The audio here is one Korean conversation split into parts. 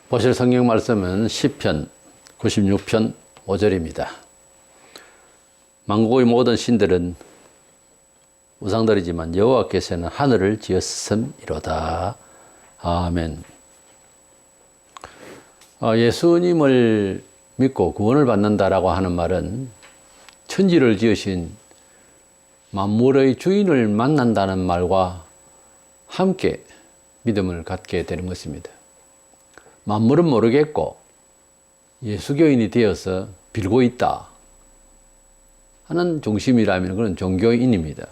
보실 성경 말씀은 시편 96편 5절입니다. 만국의 모든 신들은 우상들이지만 여호와께서는 하늘을 지었음이로다. 아멘. 예수님을 믿고 구원을 받는다라고 하는 말은 천지를 지으신 만물의 주인을 만난다는 말과 함께 믿음을 갖게 되는 것입니다. 만물은 모르겠고 예수교인이 되어서 빌고 있다 하는 중심이라면 그건 종교인입니다.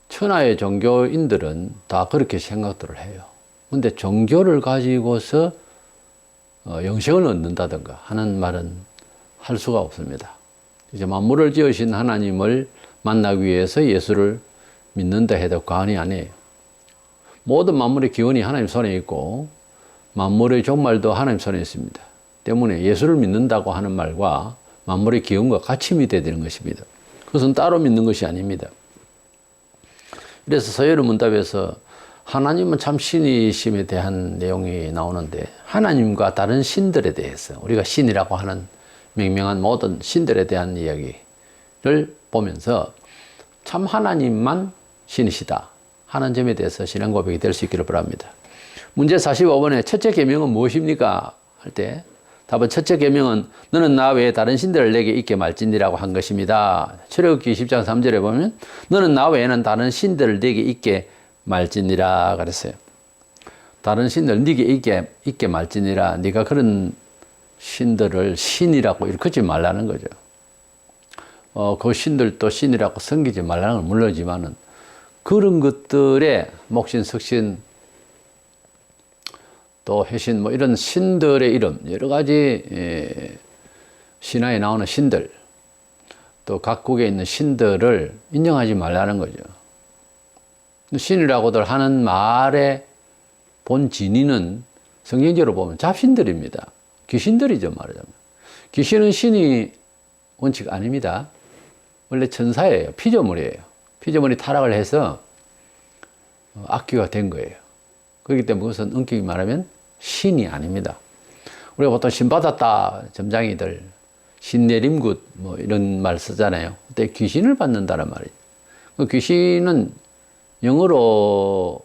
천하의 종교인들은 다 그렇게 생각들을 해요. 그런데 종교를 가지고서 영생을 얻는다든가 하는 말은 할 수가 없습니다. 이제 만물을 지으신 하나님을 만나기 위해서 예수를 믿는다 해도 과언이 아니에요. 모든 만물의 기원이 하나님 손에 있고 만물의 종말도 하나님 손에 있습니다. 때문에 예수를 믿는다고 하는 말과 만물의 기원과 같이 믿어야 되는 것입니다. 그것은 따로 믿는 것이 아닙니다. 그래서 서열의 문답에서 하나님은 참 신이심에 대한 내용이 나오는데 하나님과 다른 신들에 대해서 우리가 신이라고 하는 명명한 모든 신들에 대한 이야기를 보면서 참 하나님만 신이시다 하는 점에 대해서 신앙 고백이 될 수 있기를 바랍니다. 문제 45번에 첫째 계명은 무엇입니까? 할 때 답은 첫째 계명은 너는 나 외에 다른 신들을 내게 있게 말지니라고 한 것입니다. 출애굽기 10장 3절에 보면 너는 나 외에는 다른 신들을 내게 있게 말지니라 그랬어요. 다른 신들 네게 있게 말지니라. 네가 그런 신들을 신이라고 일컫지 말라는 거죠. 그 신들도 신이라고 섬기지 말라는 건 물론이지만은 그런 것들의 목신, 석신, 또 해신 뭐 이런 신들의 이름 여러 가지 신화에 나오는 신들 또 각국에 있는 신들을 인정하지 말라는 거죠. 신이라고들 하는 말의 본 진위는 성경적으로 보면 잡신들입니다. 귀신들이죠, 말하자면. 귀신은 신이 원칙 아닙니다. 원래 천사예요. 피조물이에요. 피조물이 타락을 해서 악귀가 된 거예요. 그렇기 때문에 그것은 엄격히 말하면 신이 아닙니다. 우리가 보통 신 받았다, 점장이들, 신 내림굿, 뭐 이런 말 쓰잖아요. 그때 귀신을 받는다는 말이에요. 그 귀신은 영어로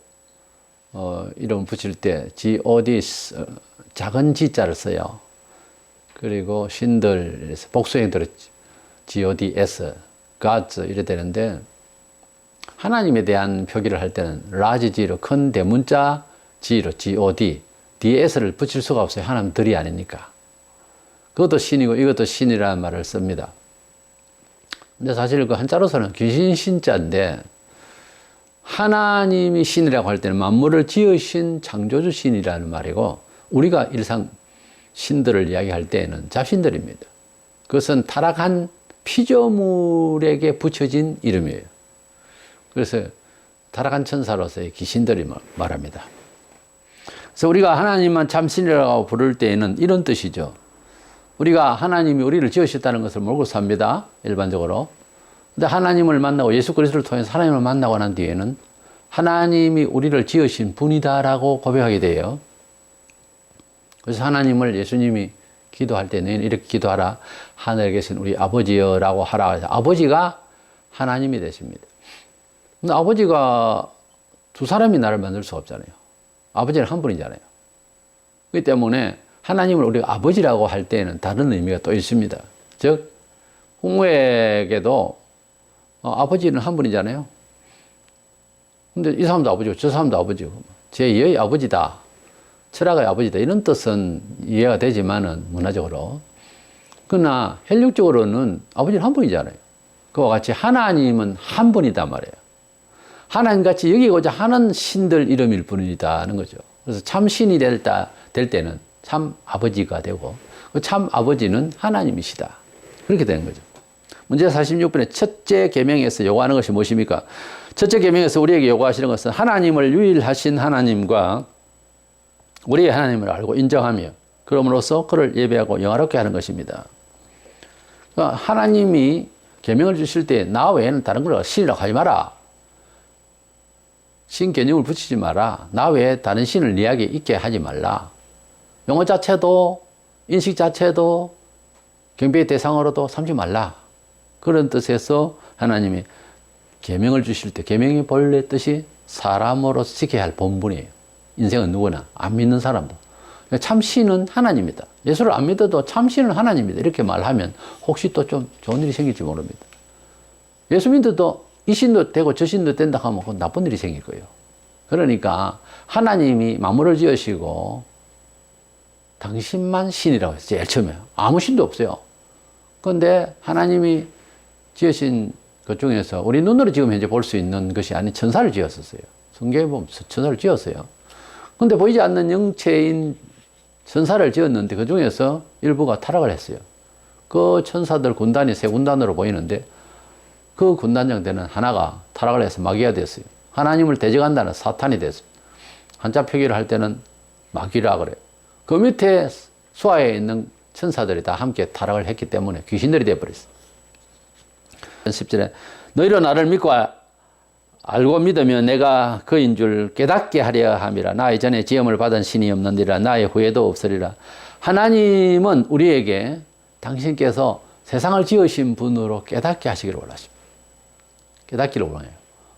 이름 붙일 때 God, 작은 G자를 써요. 그리고 신들, 복수형들은 GODS, Gods 이래 되는데 하나님에 대한 표기를 할 때는 large G로 큰 대문자 G로 GOD, DS를 붙일 수가 없어요. 하나님들이 아니니까. 그것도 신이고 이것도 신이라는 말을 씁니다. 근데 사실 그 한자로서는 귀신 신자인데 하나님이 신이라고 할 때는 만물을 지으신 창조주 신이라는 말이고 우리가 일상 신들을 이야기할 때에는 잡신들입니다. 그것은 타락한 피조물에게 붙여진 이름이에요. 그래서 타락한 천사로서의 귀신들이 말합니다. 그래서 우리가 하나님만 참 신이라고 부를 때에는 이런 뜻이죠. 우리가 하나님이 우리를 지으셨다는 것을 모르고 삽니다. 일반적으로. 근데 하나님을 만나고 예수 그리스도를 통해서 하나님을 만나고 난 뒤에는 하나님이 우리를 지으신 분이다라고 고백하게 돼요. 그래서 하나님을 예수님이 기도할 때 너희는 이렇게 기도하라. 하늘에 계신 우리 아버지여라고 하라. 아버지가 하나님이 되십니다. 근데 아버지가 두 사람이 나를 만들 수 없잖아요. 아버지는 한 분이잖아요. 그렇기 때문에 하나님을 우리가 아버지라고 할 때에는 다른 의미가 또 있습니다. 즉 부모에게도 아버지는 한 분이잖아요. 근데 이 사람도 아버지고 저 사람도 아버지고 제2의 아버지다. 철학의 아버지다. 이런 뜻은 이해가 되지만은 문화적으로. 그러나 혈육적으로는 아버지는 한 분이잖아요. 그와 같이 하나님은 한 분이단 말이에요. 하나님같이 여기고자 하는 신들 이름일 뿐이다는 거죠. 그래서 참 신이 될 때는 참 아버지가 되고 참 아버지는 하나님이시다. 그렇게 되는 거죠. 문제 46번에 첫째 계명에서 요구하는 것이 무엇입니까? 첫째 계명에서 우리에게 요구하시는 것은 하나님을 유일하신 하나님과 우리의 하나님을 알고 인정하며 그럼으로써 그를 예배하고 영화롭게 하는 것입니다. 그러니까 하나님이 계명을 주실 때 나 외에는 다른 걸 신이라고 하지 마라. 신 개념을 붙이지 마라. 나 외에 다른 신을 네 이야기에 있게 하지 말라. 용어 자체도 인식 자체도 경배의 대상으로도 삼지 말라. 그런 뜻에서 하나님이 계명을 주실 때 계명의 본래 뜻이 사람으로서 지켜야 할 본분이에요. 인생은 누구나 안 믿는 사람도. 참 신은 하나님이다. 예수를 안 믿어도 참 신은 하나님이다. 이렇게 말하면 혹시 또 좀 좋은 일이 생길지 모릅니다. 예수 믿어도 이 신도 되고 저 신도 된다 하면 그건 나쁜 일이 생길 거예요. 그러니까 하나님이 만물을 지으시고 당신만 신이라고 했어요. 제일 처음에. 아무 신도 없어요. 그런데 하나님이 지으신 것 중에서 우리 눈으로 지금 현재 볼 수 있는 것이 아닌 천사를 지었었어요. 성경에 보면 천사를 지었어요. 그런데 보이지 않는 영체인 천사를 지었는데 그 중에서 일부가 타락을 했어요. 그 천사들 군단이 세 군단으로 보이는데 그 군단장대는 하나가 타락을 해서 마귀가 됐어요. 하나님을 대적한다는 사탄이 됐어요. 한자 표기를 할 때는 마귀라 그래요. 그 밑에 수하에 있는 천사들이 다 함께 타락을 했기 때문에 귀신들이 되어버렸어요. 10절에 너희로 나를 믿고 알고 믿으면 내가 그인 줄 깨닫게 하려 함이라. 나 이전에 지음을 받은 신이 없느니라. 나의 후회도 없으리라. 하나님은 우리에게 당신께서 세상을 지으신 분으로 깨닫게 하시기를 원하십니다. 깨닫기를 원해요.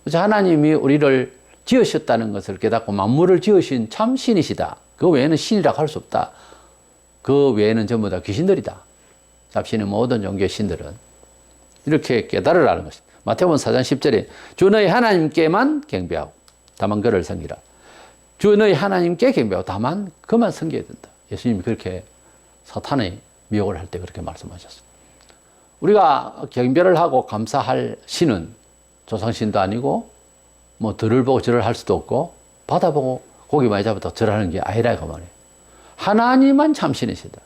그래서 하나님이 우리를 지으셨다는 것을 깨닫고 만물을 지으신 참 신이시다. 그 외에는 신이라고 할 수 없다. 그 외에는 전부 다 귀신들이다. 잡신의 모든 종교의 신들은 이렇게 깨달으라는 것입니다. 마태복음 4장 10절에 주 너희 하나님께만 경배하고 다만 그를 섬기라. 주 너희 하나님께 경배하고 다만 그만 섬겨야 된다. 예수님이 그렇게 사탄의 미혹을 할 때 그렇게 말씀하셨습니다. 우리가 경배를 하고 감사할 신은 조상신도 아니고 뭐 들을 보고 절을 할 수도 없고 바다 보고 고기 많이 잡아도 절하는 게 아니라 그 말이에요. 하나님만 참신이시다.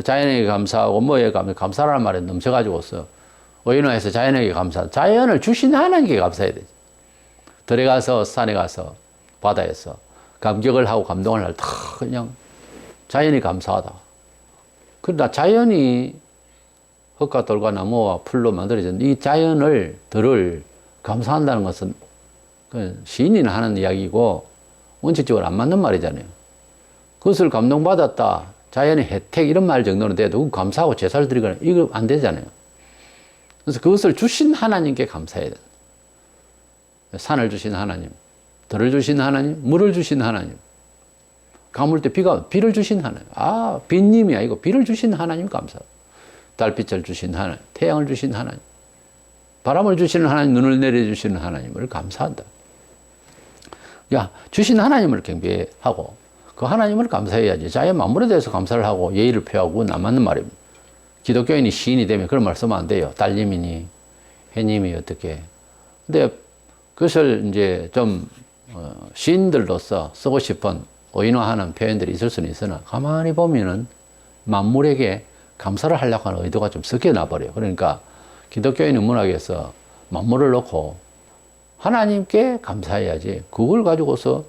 자연에게 감사하고 뭐에 감사라는 말에 넘쳐가지고서 의인화해서 자연에게 감사. 자연을 주신 하나님께 감사해야 되지. 들에 가서 산에 가서 바다에서 감격을 하고 감동을 할 때 그냥 자연이 감사하다. 그러나 자연이 흙과 돌과 나무와 풀로 만들어진 이 자연을 들을 감사한다는 것은 시인이나 하는 이야기고 원칙적으로 안 맞는 말이잖아요. 그것을 감동받았다. 자연의 혜택 이런 말 정도는 돼도 감사하고 제사를 드리거나 이거 안 되잖아요. 그래서 그것을 주신 하나님께 감사해야 된다. 산을 주신 하나님, 들을 주신 하나님, 물을 주신 하나님, 가물 때 비를 주신 하나님. 아, 비님이 아니고 비를 주신 하나님 감사. 달빛을 주신 하나님, 태양을 주신 하나님, 바람을 주시는 하나님, 눈을 내려주시는 하나님을 감사한다. 야, 주신 하나님을 경배하고 그 하나님을 감사해야지. 자연 만물에 대해서 감사를 하고 예의를 표하고 안 맞는 말입니다. 기독교인이 시인이 되면 그런 말 쓰면 안 돼요. 딸님이니 해님이 어떻게. 근데 그것을 이제 좀 시인들로서 쓰고 싶은 오인화하는 표현들이 있을 수는 있으나 가만히 보면은 만물에게 감사를 하려고 하는 의도가 좀 섞여 버려요. 그러니까 기독교인의 문학에서 만물을 놓고 하나님께 감사해야지 그걸 가지고서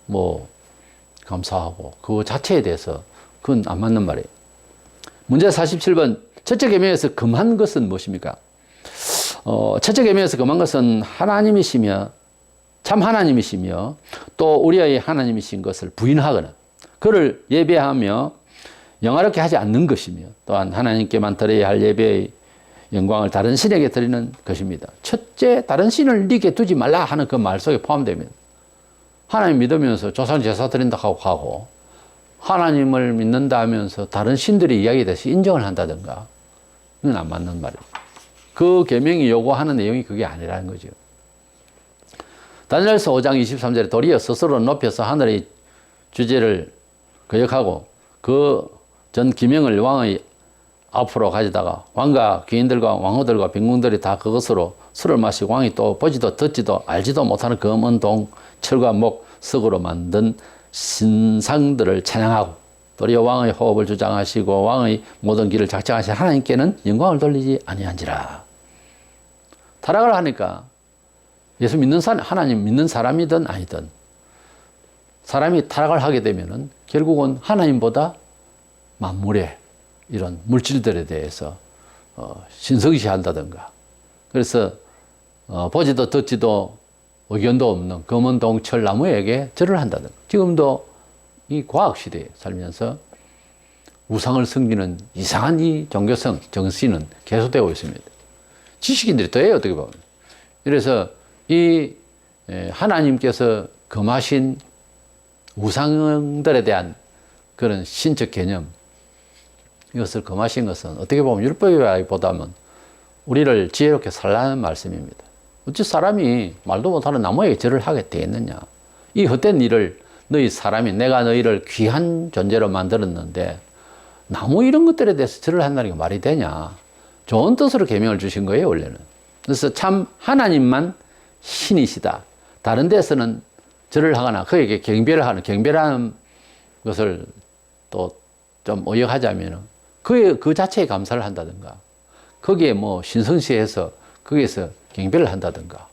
뭐 감사하고 그 자체에 대해서 그건 안 맞는 말이에요. 문제 47번 첫째 계명에서 금한 것은 무엇입니까? 첫째 계명에서 금한 것은 하나님이시며 참 하나님이시며 또 우리의 하나님이신 것을 부인하거나 그를 예배하며 영화롭게 하지 않는 것이며 또한 하나님께만 드려야 할 예배의 영광을 다른 신에게 드리는 것입니다. 첫째 다른 신을 네게 두지 말라 하는 그 말 속에 포함되면 하나님 믿으면서 조상 제사 드린다 하고 가고 하나님을 믿는다 하면서 다른 신들의 이야기에 대해서 인정을 한다든가 그건 안 맞는 말이에요. 그 계명이 요구하는 내용이 그게 아니라는 거죠. 다니엘서 5장 23절에 도리어 스스로 높여서 하늘의 주제를 거역하고 그 전 기명을 왕의 앞으로 가져다가 왕과 귀인들과 왕후들과 빈궁들이 다 그것으로 술을 마시고 왕이 또 보지도 듣지도 알지도 못하는 검은 동, 철과 목, 석으로 만든 신상들을 찬양하고 도리어 왕의 호흡을 주장하시고 왕의 모든 길을 작정하신 하나님께는 영광을 돌리지 아니한지라. 타락을 하니까 예수 믿는 사람, 하나님 믿는 사람이든 아니든 사람이 타락을 하게 되면은 결국은 하나님보다 만물의 이런 물질들에 대해서 신성시한다든가 그래서 보지도 듣지도 의견도 없는 검은 동철 나무에게 절을 한다든가 지금도 이 과학 시대에 살면서 우상을 섬기는 이상한 이 종교성, 정신은 계속되고 있습니다. 지식인들이 더해요, 어떻게 보면. 그래서 이 하나님께서 금하신 우상들에 대한 그런 신적 개념, 이것을 금하신 것은 어떻게 보면 율법이라기보다는 우리를 지혜롭게 살라는 말씀입니다. 어찌 사람이 말도 못하는 나무에게 절을 하게 되겠느냐. 이 헛된 일을 너희 사람이 내가 너희를 귀한 존재로 만들었는데 나무 이런 것들에 대해서 절을 한다는 게 말이 되냐. 좋은 뜻으로 계명을 주신 거예요, 원래는. 그래서 참 하나님만 신이시다. 다른 데서는 절을 하거나 그에게 경배를 하는, 경배라는 것을 또 좀 의역하자면 그 자체에 감사를 한다든가 거기에 뭐 신성시해서 거기에서 경배를 한다든가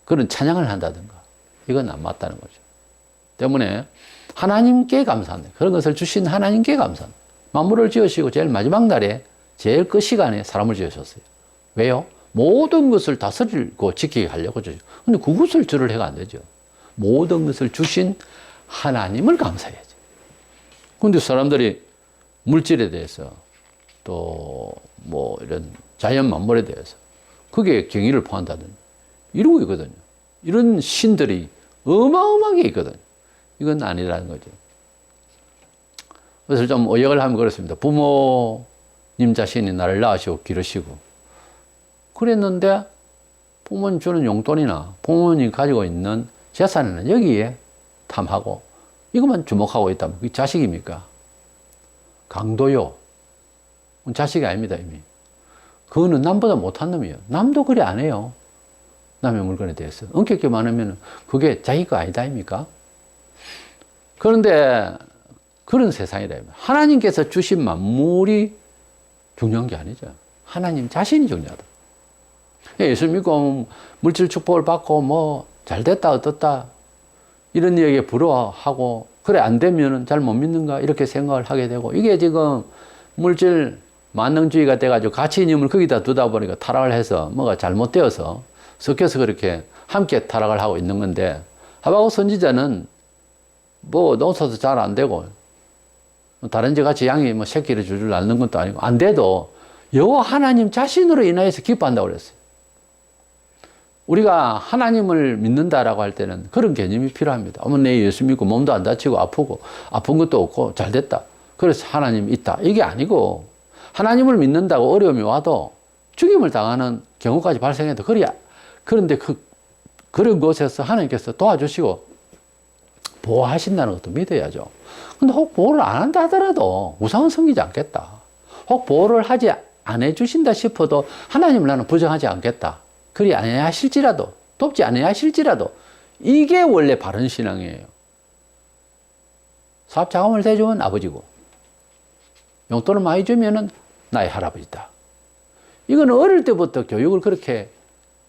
그런 찬양을 한다든가 이건 안 맞다는 거죠. 때문에 하나님께 감사한다. 그런 것을 주신 하나님께 감사한다. 만물을 지으시고 제일 마지막 날에 제일 끝 시간에 사람을 지으셨어요. 왜요? 모든 것을 다스리고 지키게 하려고 주죠. 근데 그것을 절을 해가 안 되죠. 모든 것을 주신 하나님을 감사해야지. 근데 사람들이 물질에 대해서 또 뭐 이런 자연 만물에 대해서 그게 경의를 표한다든지 이러고 있거든요. 이런 신들이 어마어마하게 있거든요. 이건 아니라는 거죠. 그래서 좀 의역을 하면 그렇습니다. 부모님 자신이 나를 낳으시고 기르시고 그랬는데 부모님 주는 용돈이나 부모님 가지고 있는 재산은 여기에 탐하고 이것만 주목하고 있다면 그게 자식입니까? 강도요. 자식이 아닙니다, 이미. 그거는 남보다 못한 놈이에요. 남도 그래 안 해요. 남의 물건에 대해서. 엄격히 말하면 그게 자기 거 아니다, 아닙니까? 그런데 그런 세상이라. 하나님께서 주신 만물이 중요한 게 아니죠. 하나님 자신이 중요하다. 예수 믿고 물질 축복을 받고 뭐 잘 됐다, 어떻다. 이런 얘기에 부러워하고 그래 안 되면은 잘 못 믿는가 이렇게 생각을 하게 되고 이게 지금 물질 만능주의가 돼가지고 가치이념을 거기다 두다 보니까 타락을 해서 뭐가 잘못되어서 섞여서 그렇게 함께 타락을 하고 있는 건데 하박국 선지자는 뭐 농사도 잘 안 되고 다른 지 같이 양이 뭐 새끼를 줄줄 낳는 것도 아니고 안 돼도 여호와 하나님 자신으로 인하여서 기뻐한다고 그랬어요. 우리가 하나님을 믿는다라고 할 때는 그런 개념이 필요합니다. 어머, 내 예수 믿고 몸도 안 다치고 아프고 아픈 것도 없고 잘 됐다. 그래서 하나님 있다. 이게 아니고 하나님을 믿는다고 어려움이 와도 죽임을 당하는 경우까지 발생해도 그런데 그런 곳에서 하나님께서 도와주시고 보호하신다는 것도 믿어야죠. 근데 혹 보호를 안 한다 하더라도 우상은 섬기지 않겠다. 혹 보호를 안 해주신다 싶어도 하나님을 나는 부정하지 않겠다. 그리 아니야 하실지라도, 돕지 않아야 하실지라도, 이게 원래 바른 신앙이에요. 사업 자금을 대주면 아버지고, 용돈을 많이 주면은 나의 할아버지다. 이건 어릴 때부터 교육을 그렇게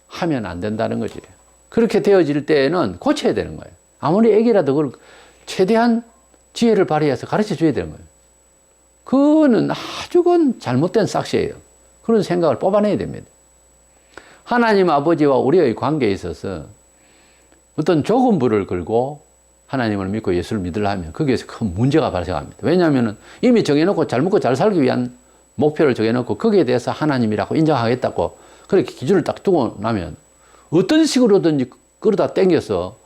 하면 안 된다는 거지. 그렇게 되어질 때에는 고쳐야 되는 거예요. 아무리 애기라도 그걸 최대한 지혜를 발휘해서 가르쳐 줘야 되는 거예요. 그거는 아주 잘못된 싹시예요. 그런 생각을 뽑아내야 됩니다. 하나님 아버지와 우리의 관계에 있어서 어떤 조건부를 걸고 하나님을 믿고 예수를 믿으려면 거기에서 큰 문제가 발생합니다. 왜냐하면 이미 정해놓고 잘 먹고 잘 살기 위한 목표를 정해놓고 거기에 대해서 하나님이라고 인정하겠다고 그렇게 기준을 딱 두고 나면 어떤 식으로든지 끌어다 당겨서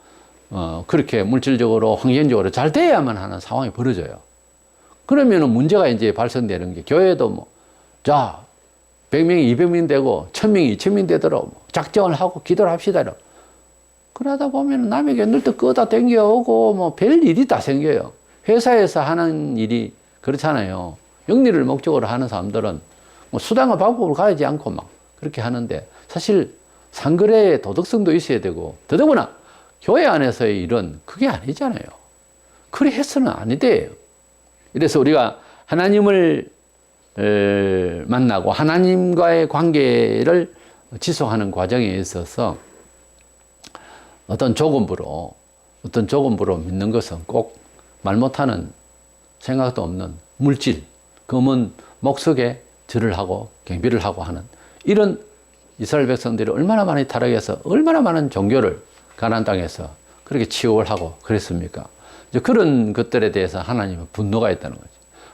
그렇게 물질적으로 환경적으로 잘 돼야만 하는 상황이 벌어져요. 그러면 문제가 이제 발생되는 게 교회도 자 100명이 200명 되고 1000명이 2000명 되도록 작정을 하고 기도를 합시다. 그러다 보면 남에게 늘또 끄다 당겨오고 별 일이 다 생겨요. 회사에서 하는 일이 그렇잖아요. 영리를 목적으로 하는 사람들은 수단과 방법을 가리지 않고 그렇게 하는데 사실 상거래의 도덕성도 있어야 되고 더더구나 교회 안에서의 일은 그게 아니잖아요. 그래 해서는 아니 돼요. 그래서 우리가 하나님을 만나고 하나님과의 관계를 지속하는 과정에 있어서 어떤 조건부로 믿는 것은 꼭 말 못하는 생각도 없는 물질, 검은 목석에 절을 하고 경배를 하고 하는 이런 이스라엘 백성들이 얼마나 많이 타락해서 얼마나 많은 종교를 가나안 땅에서 그렇게 치욕을 하고 그랬습니까? 이제 그런 것들에 대해서 하나님은 분노가 있다는 거죠.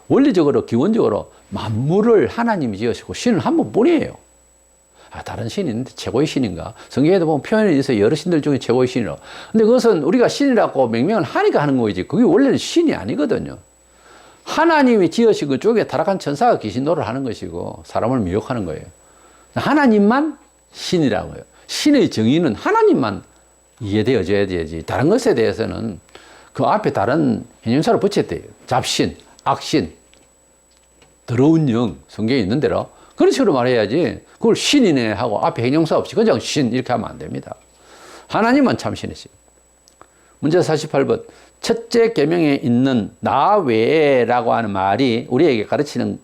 원리적으로, 기본적으로 만물을 하나님이 지으시고 신은 한 번뿐이에요. 다른 신이 있는데 최고의 신인가? 성경에도 보면 표현이 있어요. 여러 신들 중에 최고의 신이라고. 근데 그것은 우리가 신이라고 명명을 하니까 하는 거지. 그게 원래는 신이 아니거든요. 하나님이 지으신 그 쪽에 타락한 천사가 귀신노를 하는 것이고 사람을 미혹하는 거예요. 하나님만 신이라고요. 신의 정의는 하나님만 이해되어져야 되지. 다른 것에 대해서는 그 앞에 다른 형용사를 붙여야 돼요. 잡신, 악신, 더러운 영, 성경에 있는 대로 그런 식으로 말해야지 그걸 신이네 하고 앞에 형용사 없이 그냥 신 이렇게 하면 안 됩니다. 하나님만 참 신이시고. 문제 48번. 첫째 계명에 있는 나 외에라고 하는 말이 우리에게 가르치는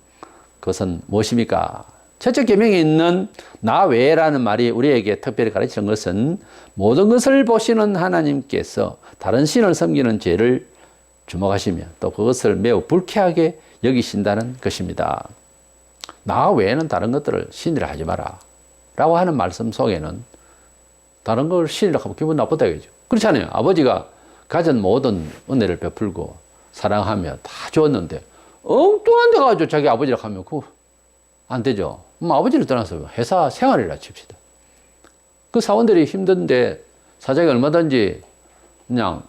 것은 무엇입니까? 첫째 계명에 있는 나 외에라는 말이 우리에게 특별히 가르치는 것은 모든 것을 보시는 하나님께서 다른 신을 섬기는 죄를 주목하시며 또 그것을 매우 불쾌하게 여기신다는 것입니다. 나 외에는 다른 것들을 신이라 하지 마라 라고 하는 말씀 속에는 다른 걸 신이라 하면 기분 나쁘다 이거죠. 그렇잖아요. 아버지가 가진 모든 은혜를 베풀고 사랑하며 다 주었는데 엉뚱한 데 가지고 자기 아버지라 하면 그거 안 되죠. 아버지를 떠나서 회사 생활이라 칩시다. 그 사원들이 힘든데 사장이 얼마든지 그냥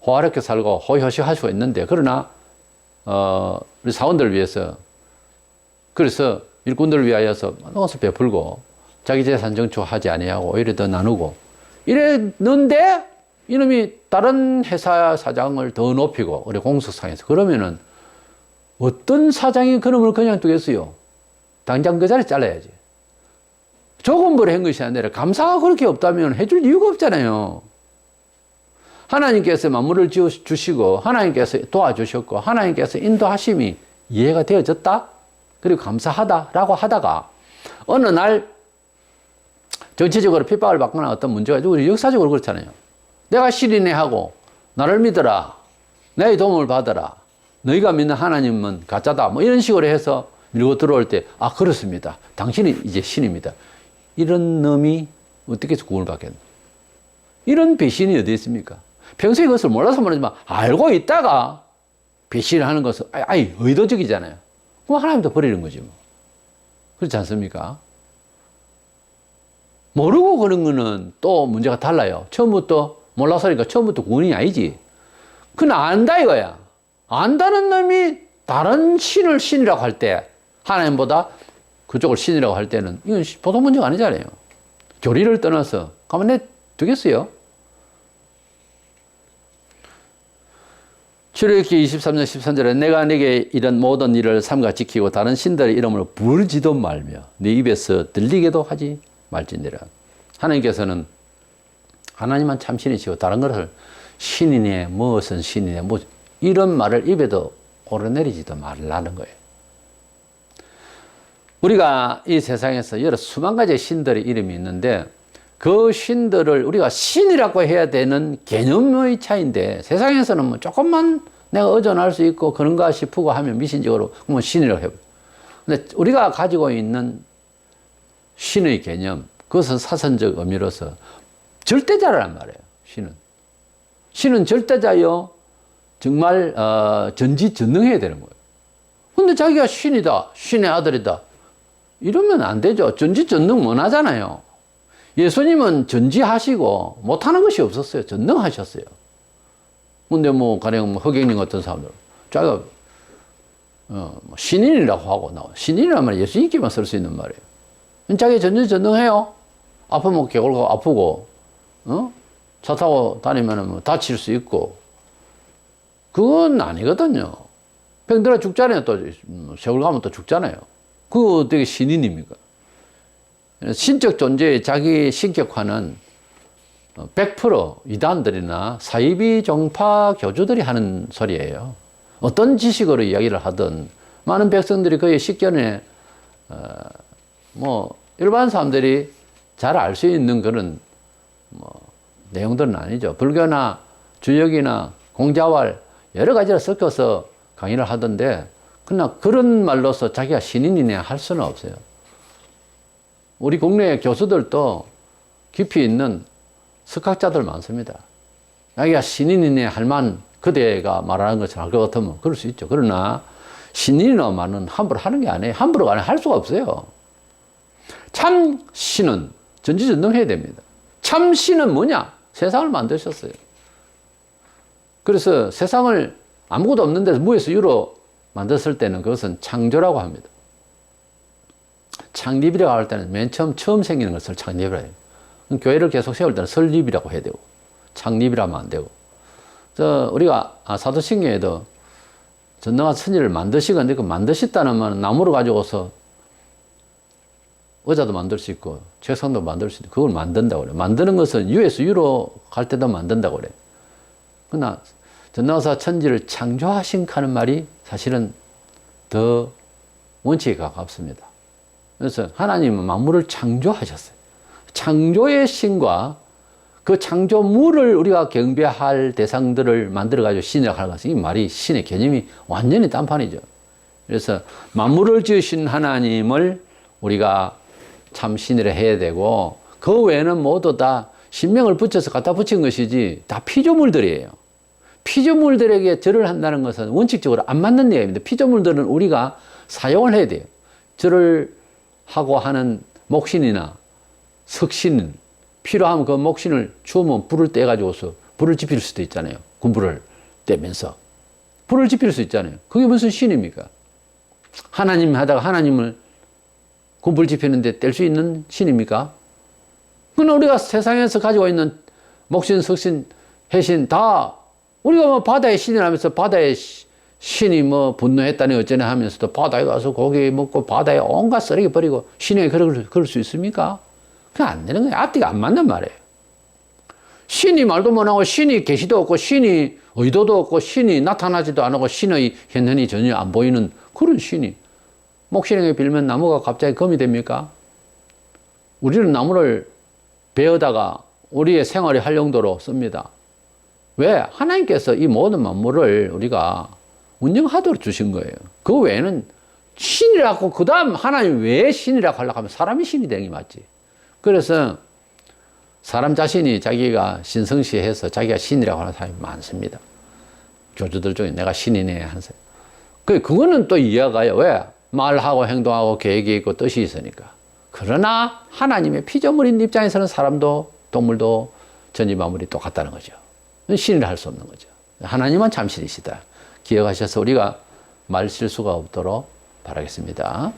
호화롭게 살고 호의호식 할 수가 있는데 그러나 우리 사원들을 위해서 그래서 일꾼들을 위하여서 것을 베풀고 자기 재산 정축하지 아니하고 오히려 더 나누고 이랬는데 이놈이 다른 회사 사장을 더 높이고 우리 공석상에서 그러면은 어떤 사장이 그놈을 그냥 두겠어요? 당장 그 자리 잘라야지. 조금 벌한 것이 아니라 감사가 그렇게 없다면 해줄 이유가 없잖아요. 하나님께서 만물을 지어주시고 하나님께서 도와주셨고 하나님께서 인도하심이 이해가 되어졌다? 그리고 감사하다라고 하다가 어느 날 정치적으로 핍박을 받거나 어떤 문제가 있고 우리 역사적으로 그렇잖아요. 내가 신이네 하고 나를 믿어라. 내 도움을 받아라. 너희가 믿는 하나님은 가짜다. 뭐 이런 식으로 해서 밀고 들어올 때 그렇습니다. 당신이 이제 신입니다. 이런 놈이 어떻게 해서 구원을 받겠노? 이런 배신이 어디 있습니까? 평소에 그것을 몰라서 모르지만 알고 있다가 배신을 하는 것은 아예 의도적이잖아요. 그럼 하나님도 버리는 거지 뭐. 그렇지 않습니까? 모르고 그런 거는 또 문제가 달라요. 처음부터 몰라서니까 처음부터 구원이 아니지. 그건 안다 이거야. 안다는 놈이 다른 신을 신이라고 할 때 하나님보다 그쪽을 신이라고 할 때는 이건 보통 문제가 아니잖아요. 교리를 떠나서 가만 냅두겠어요? 출애굽기 23장 13절에 내가 네게 이런 모든 일을 삼가 지키고 다른 신들의 이름을 부르지도 말며 네 입에서 들리게도 하지 말지니라. 하나님께서는 하나님만 참 신이시고 다른 것을 신이네 무엇은 신이네 뭐 이런 말을 입에도 오르내리지도 말라는 거예요. 우리가 이 세상에서 여러 수만 가지 신들의 이름이 있는데 그 신들을 우리가 신이라고 해야 되는 개념의 차이인데 세상에서는 뭐 조금만 내가 의존할 수 있고 그런가 싶고 하면 미신적으로 뭐 신이라고 해요. 근데 우리가 가지고 있는 신의 개념 그것은 사선적 의미로서 절대자란 말이에요. 신은 절대자요. 정말 전지전능해야 되는 거예요. 근데 자기가 신이다. 신의 아들이다. 이러면 안 되죠. 전지전능 원하잖아요. 예수님은 전지하시고 못하는 것이 없었어요. 전능하셨어요. 근데 가령 허경영 같은 사람들 자기가 신인이라고 하고 신인이란 말은 예수님께만 쓸 수 있는 말이에요. 자기 전지전능해요. 아프면 개골고 아프고 차 타고 다니면 다칠 수 있고 그건 아니거든요. 병들어 죽잖아요. 또 세월 가면 또 죽잖아요. 그거 어떻게 신인입니까? 신적 존재의 자기 신격화는 100% 이단들이나 사이비 종파 교주들이 하는 소리예요. 어떤 지식으로 이야기를 하든 많은 백성들이 그의 식견에 일반 사람들이 잘 알 수 있는 그런 내용들은 아니죠. 불교나 주역이나 공자왈 여러 가지를 섞어서 강의를 하던데 그러나 그런 말로서 자기가 신인이네 할 수는 없어요. 우리 국내 교수들도 깊이 있는 석학자들 많습니다. 자기가 신인이네 할 만 그대가 말하는 것처럼 할 것 같으면 그럴 수 있죠. 그러나 신이나 말은 함부로 하는 게 아니에요. 함부로 할 수가 없어요. 참 신은 전지전능해야 됩니다. 참 신은 뭐냐? 세상을 만드셨어요. 그래서 세상을 아무것도 없는 데서 무에서 유로 만들었을 때는 그것은 창조라고 합니다. 창립이라고 할 때는 맨 처음 생기는 것을 창립이라고 해요. 교회를 계속 세울 때는 설립이라고 해야 되고 창립이라면 안 되고. 우리가 사도신경에도 전능한 천지를 만드시건데 그 만드셨다는 말은 나무를 가지고서 의자도 만들 수 있고 책상도 만들 수 있고 그걸 만든다고 그래요. 만드는 것은 유에서 유로 갈 때도 만든다고 그래요. 그러나 전능하사 천지를 창조하신 하는 말이 사실은 더 원칙에 가깝습니다. 그래서 하나님은 만물을 창조하셨어요. 창조의 신과 그 창조물을 우리가 경배할 대상들을 만들어가지고 신이라고 하는 것은 이 말이 신의 개념이 완전히 딴판이죠. 그래서 만물을 지으신 하나님을 우리가 참 신이라 해야 되고 그 외에는 모두 다 신명을 붙여서 갖다 붙인 것이지 다 피조물들이에요. 피조물들에게 절을 한다는 것은 원칙적으로 안 맞는 얘기입니다. 피조물들은 우리가 사용을 해야 돼요. 절을 하고 하는 목신이나 석신은 필요하면 그 목신을 주우면 불을 떼가지고서 불을 지필 수도 있잖아요. 군불을 떼면서. 불을 지필 수 있잖아요. 그게 무슨 신입니까? 하나님 하다가 하나님을 군불 지피는데 뗄 수 있는 신입니까? 그건 우리가 세상에서 가지고 있는 목신, 석신, 해신 다 우리가 뭐 바다의 신이라면서 바다의 신이 뭐 분노했다니 어쩌네 하면서도 바다에 가서 고기 먹고 바다에 온갖 쓰레기 버리고 신에게 그럴 수 있습니까? 그게 안 되는 거예요. 앞뒤가 안 맞는 말이에요. 신이 말도 못하고 신이 계시도 없고 신이 의도도 없고 신이 나타나지도 않고 신의 현현이 전혀 안 보이는 그런 신이 목신에게 빌면 나무가 갑자기 금이 됩니까? 우리는 나무를 베어다가 우리의 생활에 할 용도로 씁니다. 왜? 하나님께서 이 모든 만물을 우리가 운영하도록 주신 거예요. 그 외에는 신이라고 그 다음 하나님 왜 신이라고 하려고 하면 사람이 신이 되는 게 맞지. 그래서 사람 자신이 자기가 신성시해서 자기가 신이라고 하는 사람이 많습니다. 교주들 중에 내가 신이네 하는 사람. 그거는 또 이해가요. 왜? 말하고 행동하고 계획이 있고 뜻이 있으니까. 그러나 하나님의 피조물인 입장에서는 사람도 동물도 전지만물이 똑같다는 거죠. 신이라 할 수 없는 거죠. 하나님은 참 신이시다. 기억하셔서 우리가 말 실수가 없도록 바라겠습니다.